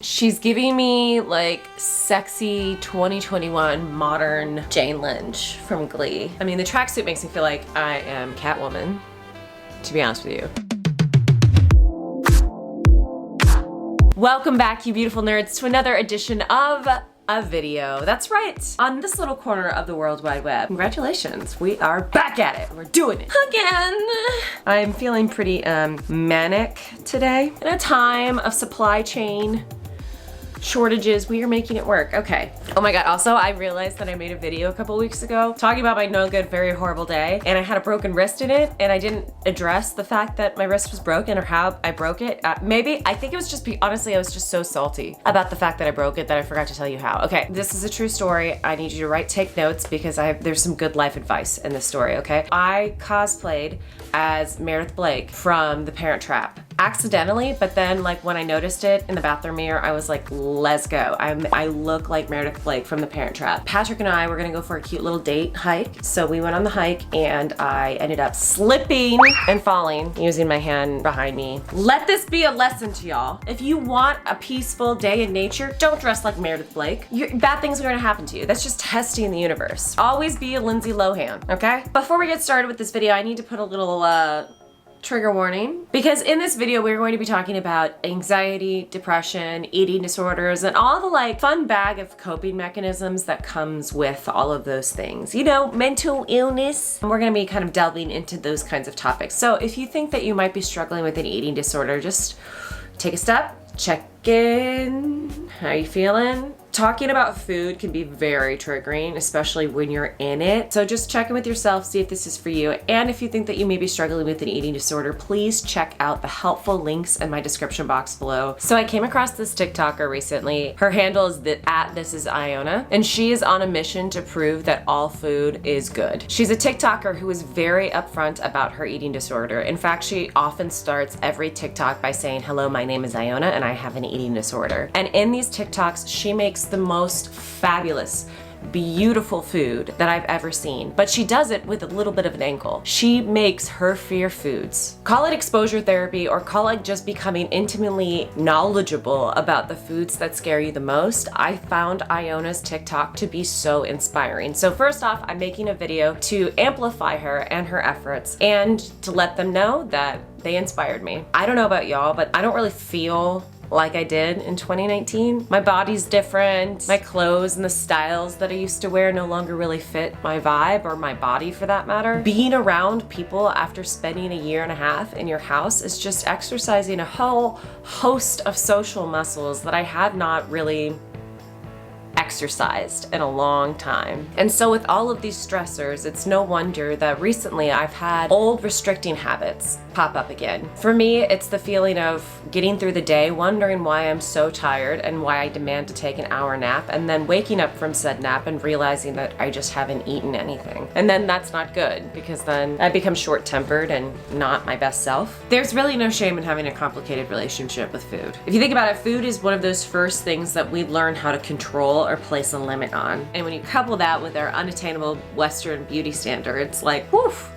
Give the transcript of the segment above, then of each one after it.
She's giving me like sexy 2021 modern Jane Lynch from Glee. I mean, the tracksuit makes me feel like I am Catwoman, to be honest with you. Welcome back, you beautiful nerds, to another edition of a video. That's right, on this little corner of the World Wide Web. Congratulations, we are back at it. We're doing it again. I'm feeling pretty manic today. In a time of supply chain shortages, we are making it work. Okay. Oh my god, also I realized that I made a video a couple weeks ago talking about my no good, very horrible day, and I had a broken wrist in it, and I didn't address the fact that my wrist was broken or how I broke it. Maybe, I think it was just, honestly, I was just so salty about the fact that I broke it that I forgot to tell you how. Okay, this is a true story. I need you to take notes because there's some good life advice in this story, okay? I cosplayed as Meredith Blake from The Parent Trap. Accidentally, but then like when I noticed it in the bathroom mirror, I was like, let's go. I look like Meredith Blake from The Parent Trap. Patrick and I were gonna go for a cute little date hike. So we went on the hike and I ended up slipping and falling using my hand behind me. Let this be a lesson to y'all. If you want a peaceful day in nature, don't dress like Meredith Blake. Bad things are gonna happen to you. That's just testing the universe. Always be a Lindsay Lohan, okay? Before we get started with this video, I need to put a little trigger warning, because in this video we're going to be talking about anxiety, depression, eating disorders, and all the like fun bag of coping mechanisms that comes with all of those things. You know, mental illness. And we're going to be kind of delving into those kinds of topics. So if you think that you might be struggling with an eating disorder, just take a step, check in. How you feeling? Talking about food can be very triggering, especially when you're in it. So just check in with yourself, see if this is for you. And if you think that you may be struggling with an eating disorder, please check out the helpful links in my description box below. So I came across this TikToker recently. Her handle is @thisisiona, and she is on a mission to prove that all food is good. She's a TikToker who is very upfront about her eating disorder. In fact, she often starts every TikTok by saying, "Hello, my name is Iona and I have an eating disorder." And in these TikToks, she makes the most fabulous, beautiful food that I've ever seen. But she does it with a little bit of an angle. She makes her fear foods. Call it exposure therapy or call it just becoming intimately knowledgeable about the foods that scare you the most. I found Iona's TikTok to be so inspiring. So first off, I'm making a video to amplify her and her efforts and to let them know that they inspired me. I don't know about y'all, but I don't really feel like I did in 2019. My body's different. My clothes and the styles that I used to wear no longer really fit my vibe or my body for that matter. Being around people after spending a year and a half in your house is just exercising a whole host of social muscles that I had not really exercised in a long time. And so with all of these stressors, it's no wonder that recently I've had old restricting habits pop up again. For me, it's the feeling of getting through the day, wondering why I'm so tired and why I demand to take an hour nap, and then waking up from said nap and realizing that I just haven't eaten anything. And then that's not good, because then I become short-tempered and not my best self. There's really no shame in having a complicated relationship with food. If you think about it, food is one of those first things that we learn how to control or place a limit on. And when you couple that with our unattainable Western beauty standards, like, woof,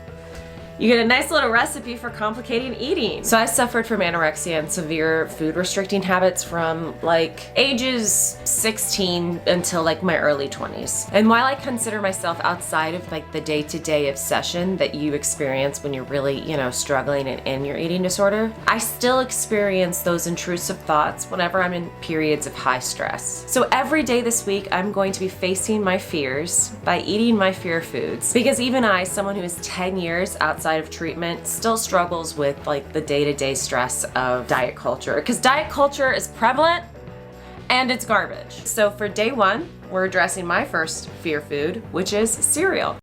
you get a nice little recipe for complicating eating. So I suffered from anorexia and severe food restricting habits from like ages 16 until like my early 20s. And while I consider myself outside of like the day-to-day obsession that you experience when you're really, you know, struggling and in your eating disorder, I still experience those intrusive thoughts whenever I'm in periods of high stress. So every day this week, I'm going to be facing my fears by eating my fear foods. Because even I, someone who is 10 years outside of treatment, still struggles with like the day-to-day stress of diet culture, because diet culture is prevalent and it's garbage. So for day one, we're addressing my first fear food, which is cereal.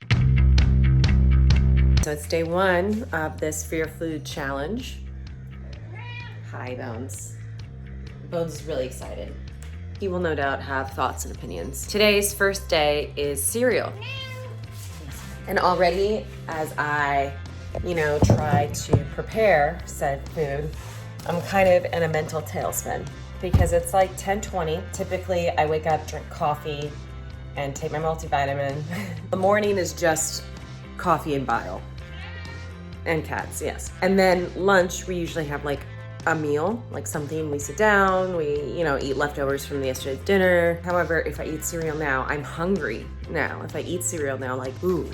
So it's day one of this fear food challenge. Hi, Bones. Bones is really excited. He will no doubt have thoughts and opinions. Today's first day is cereal. And already, as I try to prepare said food, I'm kind of in a mental tailspin because it's like 10:20. Typically, I wake up, drink coffee, and take my multivitamin. The morning is just coffee and bile. And cats, yes. And then lunch, we usually have like a meal, like something we sit down, we, you know, eat leftovers from yesterday's dinner. However, if I eat cereal now, I'm hungry now. If I eat cereal now, like, ooh,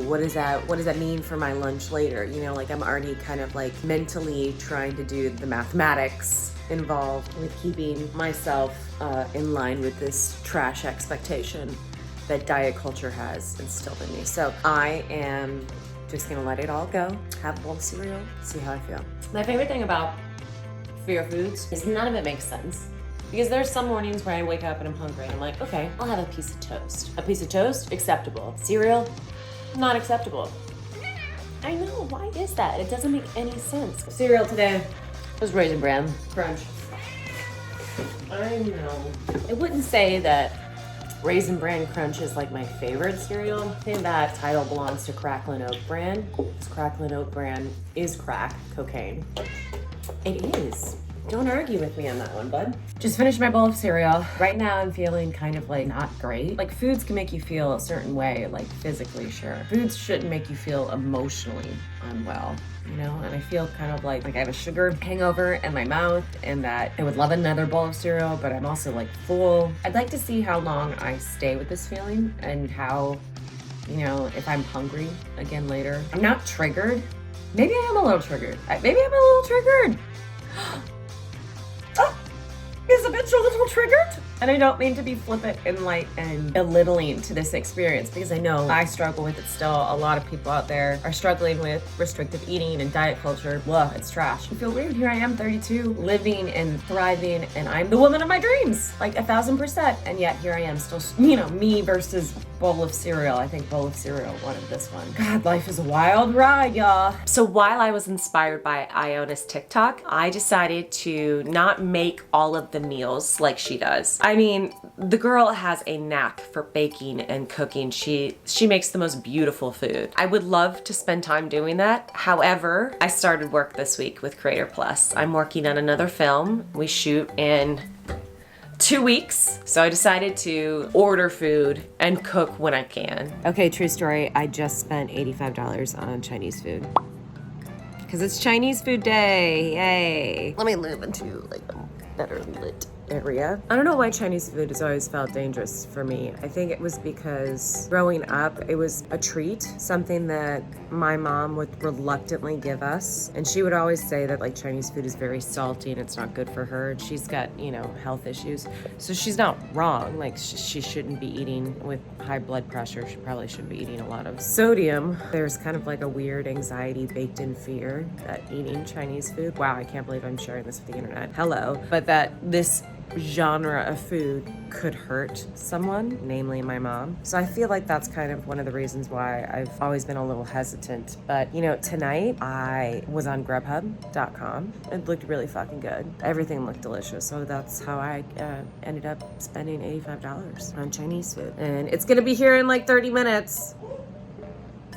what is that? What does that mean for my lunch later? You know, like I'm already kind of like mentally trying to do the mathematics involved with keeping myself in line with this trash expectation that diet culture has instilled in me. So I am just gonna let it all go, have a bowl of cereal, see how I feel. My favorite thing about Fear Foods is none of it makes sense. Because there's some mornings where I wake up and I'm hungry and I'm like, okay, I'll have a piece of toast. A piece of toast, acceptable. Cereal, not acceptable. I know, why is that? It doesn't make any sense. Cereal today was Raisin Bran Crunch. I know. I wouldn't say that Raisin Bran Crunch is like my favorite cereal. I think that title belongs to Cracklin' Oat Bran. This Cracklin' Oat Bran is crack cocaine. It is. Don't argue with me on that one, bud. Just finished my bowl of cereal. Right now I'm feeling kind of like not great. Like foods can make you feel a certain way, like physically, sure. Foods shouldn't make you feel emotionally unwell, you know? And I feel kind of like I have a sugar hangover in my mouth and that I would love another bowl of cereal, but I'm also like full. I'd like to see how long I stay with this feeling and how, you know, if I'm hungry again later. I'm not triggered. Maybe I am a little triggered. Maybe I'm a little triggered. Is a bitch a little triggered? And I don't mean to be flippant and like and belittling to this experience because I know I struggle with it still. A lot of people out there are struggling with restrictive eating and diet culture. Blah, it's trash. I feel weird. Here I am, 32, living and thriving, and I'm the woman of my dreams, like 1,000%. And yet here I am still, you know, me versus bowl of cereal. I think bowl of cereal wanted this one. God, life is a wild ride, y'all. So while I was inspired by Iona's TikTok, I decided to not make all of the meals like she does. I mean, the girl has a knack for baking and cooking. She makes the most beautiful food. I would love to spend time doing that. However, I started work this week with Creator Plus. I'm working on another film. We shoot in 2 weeks. So I decided to order food and cook when I can. Okay, true story. I just spent $85 on Chinese food. Because it's Chinese food day, yay. Let me move into like a better lit area. I don't know why Chinese food has always felt dangerous for me. I think it was because growing up, it was a treat, something that my mom would reluctantly give us. And she would always say that like Chinese food is very salty and it's not good for her. And she's got, you know, health issues. So she's not wrong. Like she shouldn't be eating with high blood pressure. She probably shouldn't be eating a lot of sodium. There's kind of like a weird anxiety baked in fear that eating Chinese food, wow, I can't believe I'm sharing this with the internet. Hello. But that this genre of food could hurt someone, namely my mom. So I feel like that's kind of one of the reasons why I've always been a little hesitant. But you know, tonight I was on Grubhub.com. It looked really fucking good. Everything looked delicious. So that's how I ended up spending $85 on Chinese food. And it's gonna be here in like 30 minutes.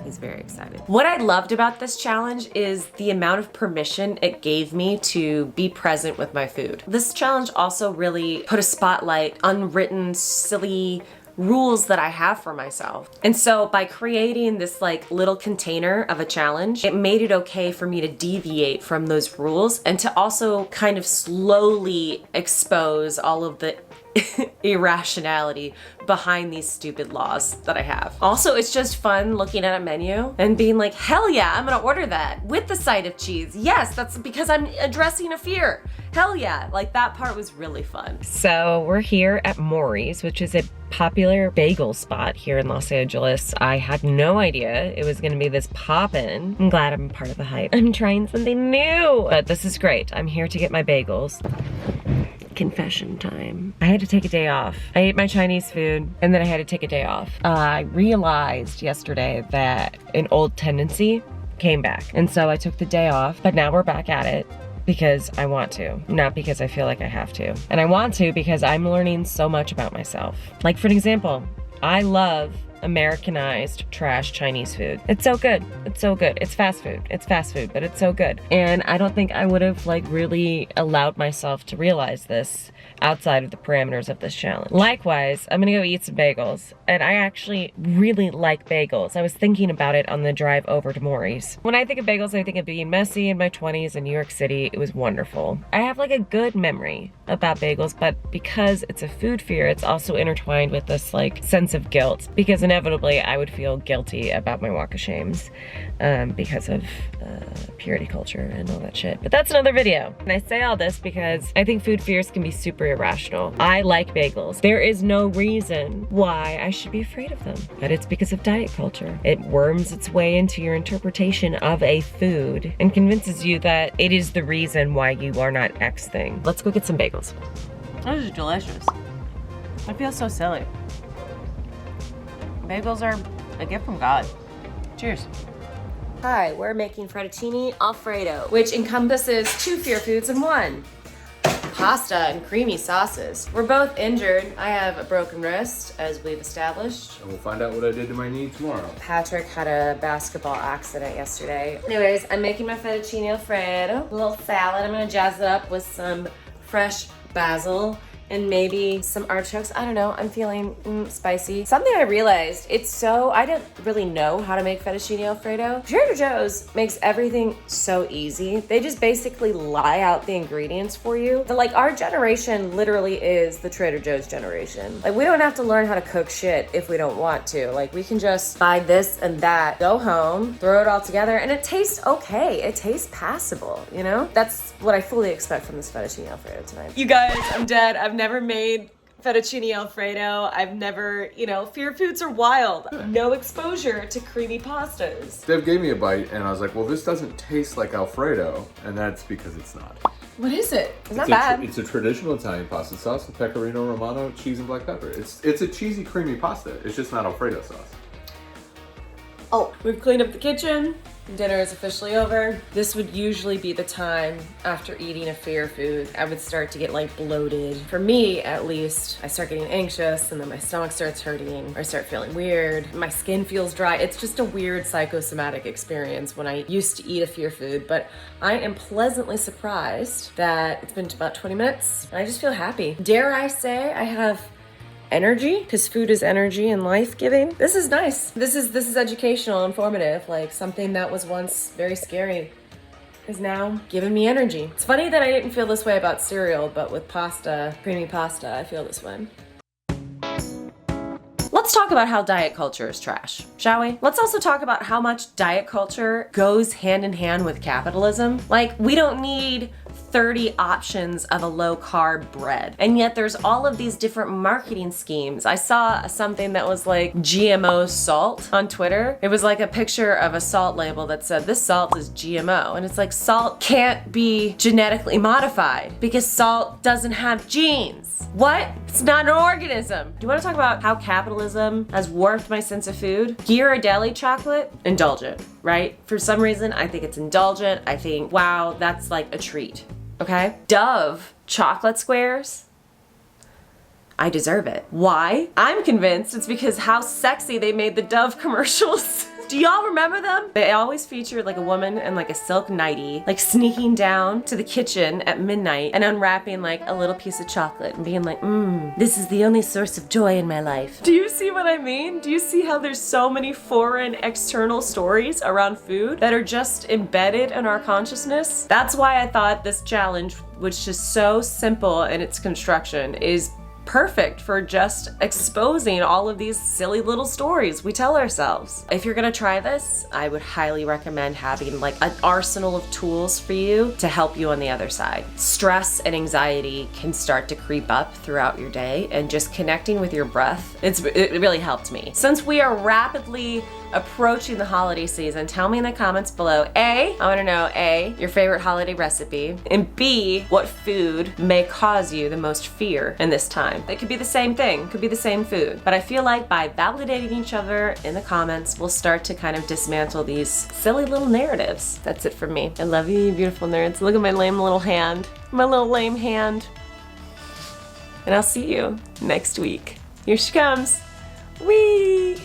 He's very excited. What I loved about this challenge is the amount of permission it gave me to be present with my food. This challenge also really put a spotlight on unwritten, silly rules that I have for myself. And so by creating this like little container of a challenge, it made it okay for me to deviate from those rules and to also kind of slowly expose all of the irrationality behind these stupid laws that I have. Also, it's just fun looking at a menu and being like, hell yeah, I'm gonna order that with the side of cheese. Yes, that's because I'm addressing a fear. Hell yeah, like that part was really fun. So we're here at Maury's, which is a popular bagel spot here in Los Angeles. I had no idea it was gonna be this poppin'. I'm glad I'm part of the hype. I'm trying something new, but this is great. I'm here to get my bagels. Confession time. I had to take a day off. I ate my Chinese food and then I had to take a day off. I realized yesterday that an old tendency came back. And so I took the day off, but now we're back at it because I want to, not because I feel like I have to. And I want to because I'm learning so much about myself. Like for an example, I love Americanized trash Chinese food. It's so good. It's so good. It's fast food. It's fast food, but it's so good. And I don't think I would have like really allowed myself to realize this outside of the parameters of this challenge. Likewise, I'm gonna go eat some bagels. And I actually really like bagels. I was thinking about it on the drive over to Maury's. When I think of bagels, I think of being messy in my 20s in New York City. It was wonderful. I have like a good memory about bagels, but because it's a food fear, it's also intertwined with this like sense of guilt, because inevitably I would feel guilty about my walk of shames because of purity culture and all that shit. But that's another video. And I say all this because I think food fears can be super irrational. I like bagels. There is no reason why I should be afraid of them, but it's because of diet culture. It worms its way into your interpretation of a food and convinces you that it is the reason why you are not X thing. Let's go get some bagels. This is delicious. I feel so silly. Bagels are a gift from God. Cheers. Hi, we're making fettuccine Alfredo, which encompasses 2 fear foods in one. Pasta and creamy sauces. We're both injured. I have a broken wrist, as we've established. And we'll find out what I did to my knee tomorrow. Patrick had a basketball accident yesterday. Anyways, I'm making my fettuccine Alfredo. A little salad. I'm gonna jazz it up with some fresh basil and maybe some artichokes. I don't know, I'm feeling spicy. Something I realized, I didn't really know how to make fettuccine Alfredo. Trader Joe's makes everything so easy. They just basically lie out the ingredients for you. But like our generation literally is the Trader Joe's generation. Like we don't have to learn how to cook shit if we don't want to. Like we can just buy this and that, go home, throw it all together, and it tastes okay. It tastes passable, you know? That's what I fully expect from this fettuccine Alfredo tonight. You guys, I'm dead. I've never made fettuccine Alfredo. I've never, fear foods are wild. No exposure to creamy pastas. Dev gave me a bite and I was like, well, this doesn't taste like Alfredo. And that's because it's not. What is it? It's not bad. It's a traditional Italian pasta sauce with pecorino romano, cheese, and black pepper. It's a cheesy, creamy pasta. It's just not Alfredo sauce. Oh, we've cleaned up the kitchen. Dinner is officially over. This would usually be the time after eating a fear food I would start to get like bloated. For me, at least, I start getting anxious and then my stomach starts hurting. I start feeling weird. My skin feels dry. It's just a weird psychosomatic experience when I used to eat a fear food, but I am pleasantly surprised that it's been about 20 minutes and I just feel happy. Dare I say I have energy, because food is energy and life-giving. This is nice. This is educational, informative, like something that was once very scary is now giving me energy. It's funny that I didn't feel this way about cereal, but with pasta, creamy pasta, I feel this way. Let's talk about how diet culture is trash, shall we? Let's also talk about how much diet culture goes hand in hand with capitalism. Like, we don't need 30 options of a low-carb bread. And yet there's all of these different marketing schemes. I saw something that was like GMO salt on Twitter. It was like a picture of a salt label that said, this salt is GMO. And it's like, salt can't be genetically modified because salt doesn't have genes. What? It's not an organism. Do you want to talk about how capitalism has warped my sense of food? Ghirardelli chocolate? Indulgent, right? For some reason, I think it's indulgent. I think, wow, that's like a treat. Okay? Dove chocolate squares? I deserve it. Why? I'm convinced it's because how sexy they made the Dove commercials. Do y'all remember them? They always featured like a woman in like a silk nightie, like sneaking down to the kitchen at midnight and unwrapping like a little piece of chocolate and being like, this is the only source of joy in my life. Do you see what I mean? Do you see how there's so many foreign external stories around food that are just embedded in our consciousness? That's why I thought this challenge, which is so simple in its construction, is perfect for just exposing all of these silly little stories we tell ourselves. If you're gonna try this, I would highly recommend having like an arsenal of tools for you to help you on the other side. Stress and anxiety can start to creep up throughout your day, and just connecting with your breath, it really helped me. Since we are rapidly approaching the holiday season, tell me in the comments below, I wanna know A, your favorite holiday recipe, and B, what food may cause you the most fear in this time. It could be the same thing, could be the same food, but I feel like by validating each other in the comments, we'll start to kind of dismantle these silly little narratives. That's it for me. I love you, you beautiful nerds. Look at my lame little hand, my little lame hand. And I'll see you next week. Here she comes. Wee!